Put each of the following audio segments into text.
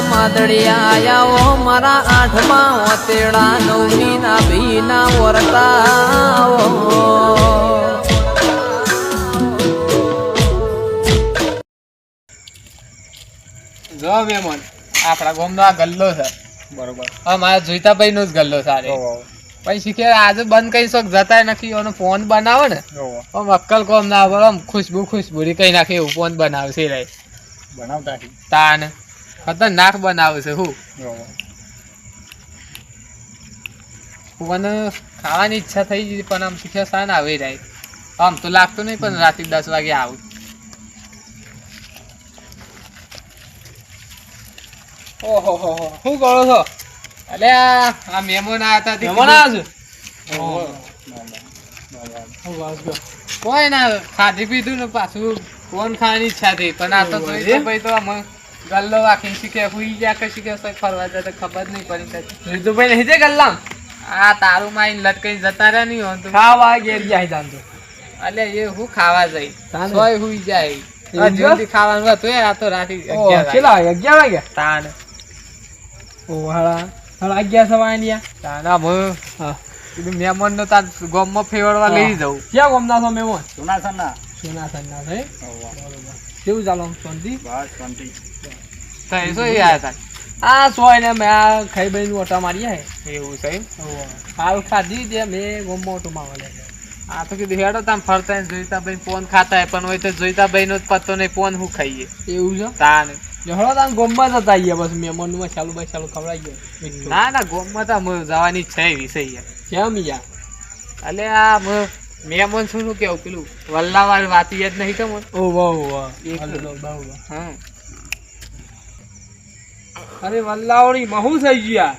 માદડિયા આયા ઓ મારા આઠમાં ઓતેડા નવમી ના ભીના વરતા જો મેમન આપણા ગામનો આ ગલ્લો છે બરોબર હા મારા જોઈતાભાઈ નો જ ગલ્લો સારે પછી શીખે આજે બંધ કઈ શોખ જતા નથી એનો ફોન બનાવે ને આમ અક્કલ કોમ ના આવે આમ ખુશબુ કઈ નાખે એવું ફોન બનાવશે રે બનાવતા તાન ખતરનાક બનાવે છે હું મને ખાવાની ઈચ્છા થઈ ગઈ પણ આમ શીખ્યા સાન આવી જાય આમ તો લાગતું નહીં પણ રાતે 10 વાગે આવું ઓહો હો શું કરો છો અલે આ મહેમાન આવ્યા હતા મહેમાન આવ્યા છે કોઈ ના ખાધી પીધું ને પાછું કોણ ખાવાની ઈચ્છા થઈ પણ આ તો ભાઈ તો અમે ગલ્લો વાખીને શીખે હુઈ ગયા કે શીખે ફરવા જતા ખબર નહીં પડી રીતુભાઈ નહીં છે ગલ્લા આ તારું માઈને લટકાઈ જતા રહ્યા નહીં હોતું ખાવા ઘેર જાય જાણતો અલે એ હું ખાવા જઈ સોય હુઈ જાય જલ્દી ખાવાનું હતું આ તો રાતે 11 વાગ્યા તાન ઓ હાલા 11 સવાય તાના મહેમાન નો તાર ગામમાં ફેરવા લઈ જાઉં ક્યાં ગામના છો મહેમાન સોનાસરના છે કેવું ચાલો શાંતિ બસ શાંતિ કઈ શું યાર તા આ સોય ને મે આ ખાઈ બઈ ઓટા મારી એવું છે હાલ ખાધી દે મે ગામમાં ઓટો માવલે આ તો કીધું હેડો તામ ફરતા જોઈતા ભાઈ ફોન ખાતા પણ હોય તો જોઈતા ભાઈ નો પત્તો નહીં ફોન હું ખાઈએ એવું છે તાન હળો તાન ગોમમાં જતા આવીએ બસ મહેમાન નું ચાલુ ખવડાવી ગયો ના ના ગોમમાં તો જવાની છે વિષય કેમ યાર અલે આ મહેમાન શું કેવું પેલું વલ્લાવાર વાત યાદ નહીં તમને ઓ વાહ હા અરે વલ્લાવાળી મહુ થઈ ગયા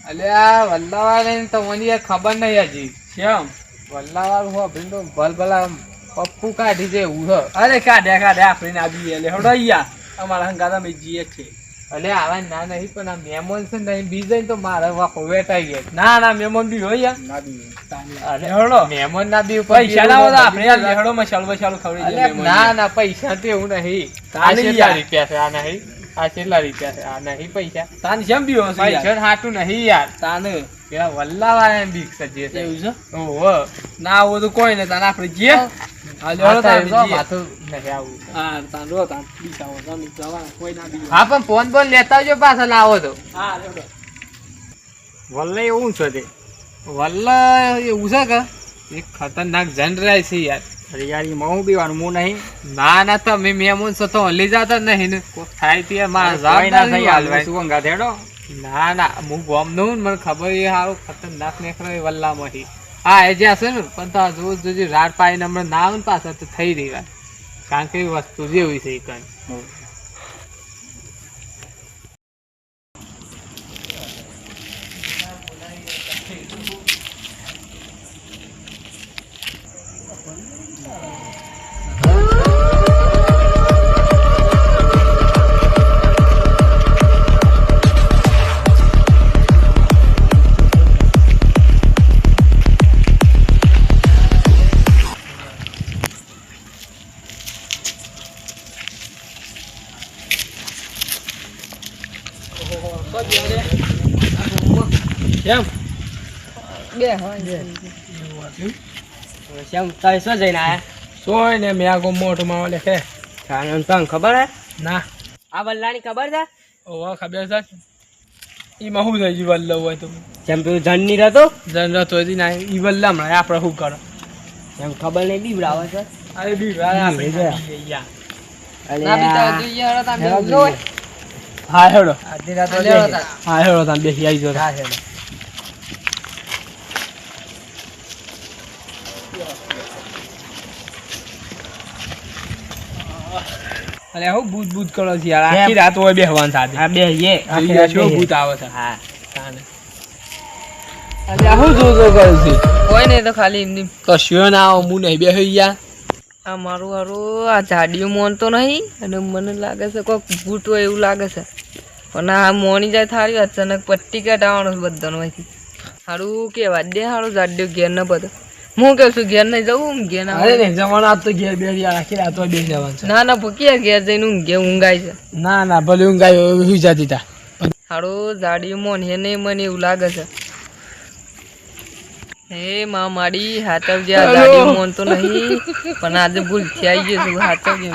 અલે આ વલ્લાવાર તો મને ખબર નહીં હજી કેમ વલ્લાવાર હો ભીંડો ભલભલા પપ્પુ કાઢી છે એવું અરે કાઢે આપણે આવી એટલે હડો યાર અમારા હંગાતા મેં જીએ છે અલે આવા ના નહીં પણ આ મહેમાન છે ને બીજા તો મારા વાકો વેટાઈ ગયા ના મહેમાન બી હોય ના બી અરે હળો મહેમાન ના બી પૈસા ના હોય આપણે લેહડો માં ચાલુ ખવડી ના પૈસા તો એવું નહીં કેટલા રૂપિયા છે આ નહીં આ કેટલા રૂપિયા છે આ નહીં પૈસા તાન જેમ બી હોય પૈસા હાટું નહીં યાર તાને પેલા વલ્લાવાળા બીક સજે છે એવું છે ઓહો ના આવું તો કોઈ ને તાન આપણે જે હા પણ ફોન બોલ લેતા આવજો પાછા લાવો તો વલ્લા એવું છે તે વલ્લા એવું છે કે એક ખતરનાક જનરાય છે યાર અરે યાર હું પીવાનું હું નહીં ના તમે મહેમાન છો તો હલી જતા નહીં ને થાય તે ના હું ગોમ નું મને ખબર એ સારું ખતરનાક નીકળે વલ્લા માંથી હા એ જ્યાં છે ને પણ તો રોજ જોજે રાત પાડીને હમણાં ના આવે ને પાછા તો થઈ રહી વાત કારણ કે એ વસ્તુ જેવી છે એ કઈ કેમ બે હોય કેમ તારે શું જઈને આયા સોય ને મેં આગો મોટો માવો લેખે કારણ તને ખબર હે ના આ વલ્લાની ખબર છે ઓવા ખબર છે ઈ મહુ થઈ જી વલ્લો હોય તો કેમ પેલું જણની રહેતો હજી ના ઈ વલ્લા હમણાં આપણે શું કરો એમ ખબર નહીં બીવડાવે છે અરે બીવડા આપણે હા હેડો હા હેડો તમે બેસી આવી જો હા હેડો અરે હું બૂત કરો છે યાર આખી રાત હોય બેહવાન સાથે હા બેહીએ આખી રાત બૂત આવે છે હા તાને અરે હું જો કરે છે કોઈ નહીં તો ખાલી એમની કશ્યો ના આવ હું નહીં બેહી યાર આ મારું હારું આ જાડીઓ મોનતો નહીં અને મને લાગે છે કોઈ બૂટ હોય એવું લાગે છે પણ આ મોની જાય થાળી અચાનક પટ્ટી કાઢવાનો બધાનો અહીંથી સારું કેવા દે સારું જાડીઓ ઘેર ન બધો હું કહું છું ઘેર નહીં જવું ઘેર ના અરે નહીં જવાનું આજ તો ઘેર બે આખી રાત બે જવાનું છે ના ભૂકી ઘેર જઈને ઊંઘાય છે ના ભલે ઊંઘાય સુઈ જતી તા હારો જાડી મોન હે નહીં મને એવું લાગે છે. હે માડી હાચવજે આ જાડી મોન તો નહીં પણ આજે ભૂલથી આવી ગયો છું હાચવજે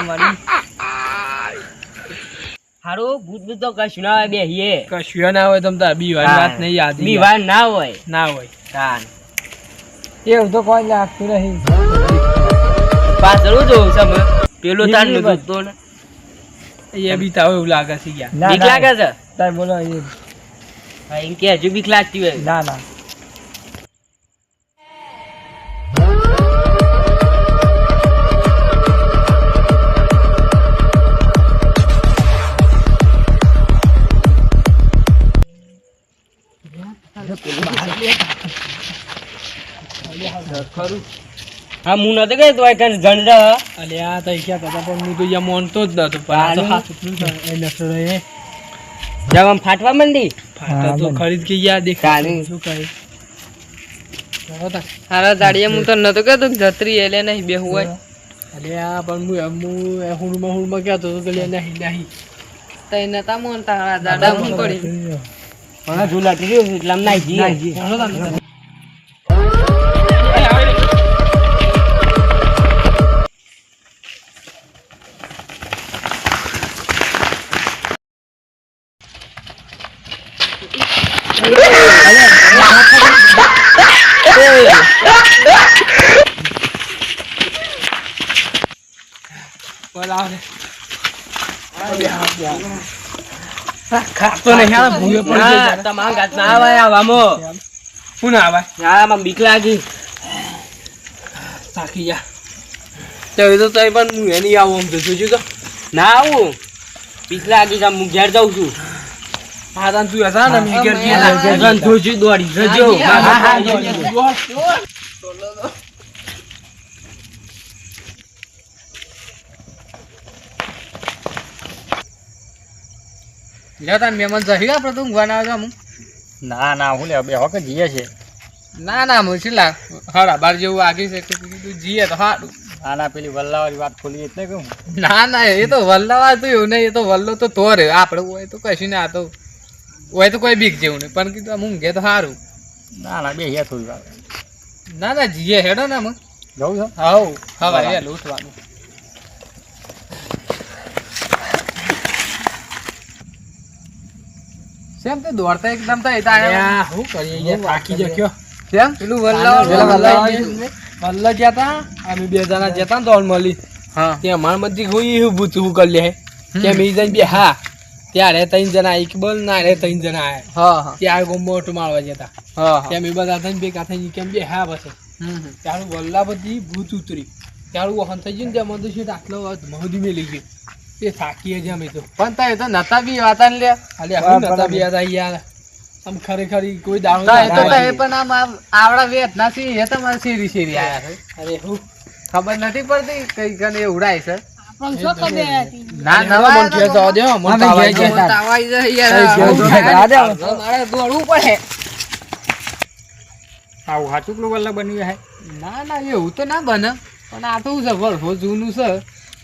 માડી. હારો ભૂત ભૂત તો કશું ના હોય બેહીએ કશું ના હોય તમ તાર બીવાની વાત નહીં યાદ બીવાર ના હોય ના હોય તાન એવું તો કોઈ લાગતું નહીં. પાછળ જોઉં સમ પેલો તાર નતો તો ને એ બી તાવ એવું લાગે છે યાર. બીક લાગે છે તાર બોલો એ હા એમ કે હજુ બીક લાગતી હોય ના ના હા હું નતો કે તો કઈ જણ અલ્યા તો ક્યાં હતા પણ હું તો યા મોનતો જ નતો પણ આ તો હાથ ઉતરું છે એ નસો રહે જબ આમ ફાટવા માંડી ફાટા તો ખરીદ કે યાદ દેખાય શું કહે હારા જાડીએ હું તો નતો કહેતો કે જતરી એટલે નહીં બેહું હોય. અલ્યા પણ હું હુણમાં કહેતો તો કે નહીં નહીં તઈ નતા મોનતા હારા જાડા હું પડી. પણ ઝૂલા ટીર્યો એટલે આમ નાઈ જી ખાતો નહીં આ ભૂયો પડી જાય તમારા ગાત ના આવે આવામાં શું ના આવે હા આમાં બીક લાગી થાકી જા તો એ તો તઈ પણ હું એની આવું આમ તો જોજો તો ના આવું બીક લાગી છે હું ઘેર જાઉં છું હા તાન તું હતા ને મેં ઘેર ગયા રન ધોજી દોડી જજો મહેમાન જઈ આપણે તો ઊંઘવા ના આવે ના ના હું લે બે હોકે જીએ છે ના ના મુશીલા હરા બાર જેવું આગી છે કે તું જીએ તો હારું ના ના પેલી વલ્લાવાળી વાત ખોલી એટલે કહું ના ના એ તો વલ્લાવા તો એવું નહીં એ તો વલ્લો તો તોરે આપણે હોય તો કશું ના તો હોય તો કોઈ બીક જેવું નહીં પણ કીધું આમ ઊંઘે તો સારું ના ના બે હે થોડી વાર ના ના જીએ હેડો ને અમે જવું છે હાઉ હવા એ લૂંટવાનું સેમ તે દોડતા એકદમ તો આયા હું કરીએ યાર થાકી જ ગયો કેમ પેલું વલ્લા ગયા તા અમે બે જણા જતા ને દોડ મળી હા ત્યાં માર મધી કોઈ એવું ભૂત હું કરી લે કે મે જઈને બે હા ત્યારે ત્રણ જણા ઇકબલ ના રે ત્રણ જણા આયા હા હા ત્યાં ગોમોટ મારવા જતા હા ત્યાં મે બધા થઈને બે કાથે કેમ બે હા બસ ત્યારે વલ્લા બધી ભૂત ઉતરી ત્યારે વહન થઈ ગયું ત્યાં મંદિર છે આટલો મહદી મે લઈ ગયો એ થાકી જ અમે તો પણ તા એ તો નતા બી વાતા લે અલ્યા હું નતા બી હતા યાર આમ ખરેખર કોઈ દાણો તો એ પણ આમ આવડા વેત ના સી એ તમારે શેરી શેરી આયા છે અરે હું ખબર નથી પડતી કઈ ગને ઉડાય છે ના નવા મન કે જાવ દે મન તાવાઈ જાય તાવાઈ જાય યાર મારે દોડવું પડે. આવું હાચું પેલું વલ્લા બન્યું હે ના ના એવું તો ના બને પણ આ તો છે વર્ષો જૂનું છે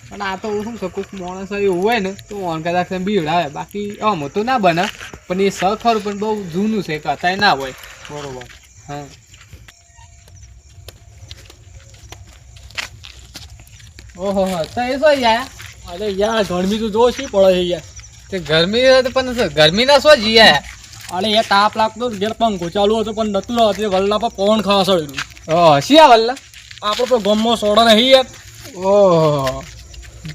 પણ આ તો શું છે કોઈક માણસ એવું હોય ને તો ઓન કદાચ બીવડાવે બાકી આમ તો ના બને પણ એ સ ખરું પણ બહુ જૂનું છે કે અત્યારે ના હોય બરોબર હા ઓહો તો એ શું યાર અરે યાર ગરમી તો જો શી પડે છે યાર તે ગરમી પણ ગરમી ના શું જીએ અરે એ તાપ લાગતો ઘેર પંખો ચાલુ હતો પણ નતું તે વલ્લા પર પવન ખાવા સળ્યું ઓહ શિયા વલ્લા આપણો તો ગમો સોડા નહીં યાર ઓહો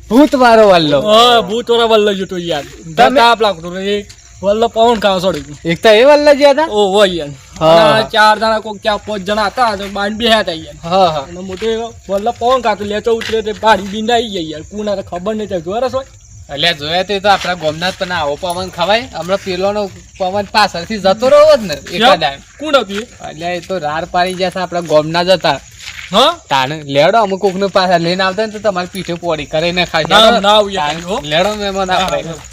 ભૂત મારો વલ્લો હા ભૂત વાળો વલ્લો જતો યાર તાપ લાગતો રે વલ્લો પવન ખાવા સળ્યું એક તો એ વલ્લા જ્યા હતા ઓ હોય યાર હા ચાર જણા કોક ચાર પાંચ જણા હતા તો બાંધ બે હતા યાર હા હા અને મોટે વલ્લા પવન ખાતો લેચો ઉતરે તે બારી બિંદાઈ ગઈ યાર કોના તો ખબર નહીં થાય જોરસ હોય એટલે જોયા તે તો આપણા ગોમનાથ પણ આવો પવન ખવાય હમણાં પેલોનો પવન પાછળથી જતો રહ્યો જ ને એકાદ કોણ હતું એટલે એ તો રાર પાડી જશે આપણા ગોમના જતા હા તાને લેડો અમુક કોક નું પાછા લઈને આવતા ને તો તમારી પીઠે પોડી કરે ને ખાઈ લેડો મહેમાન આપણે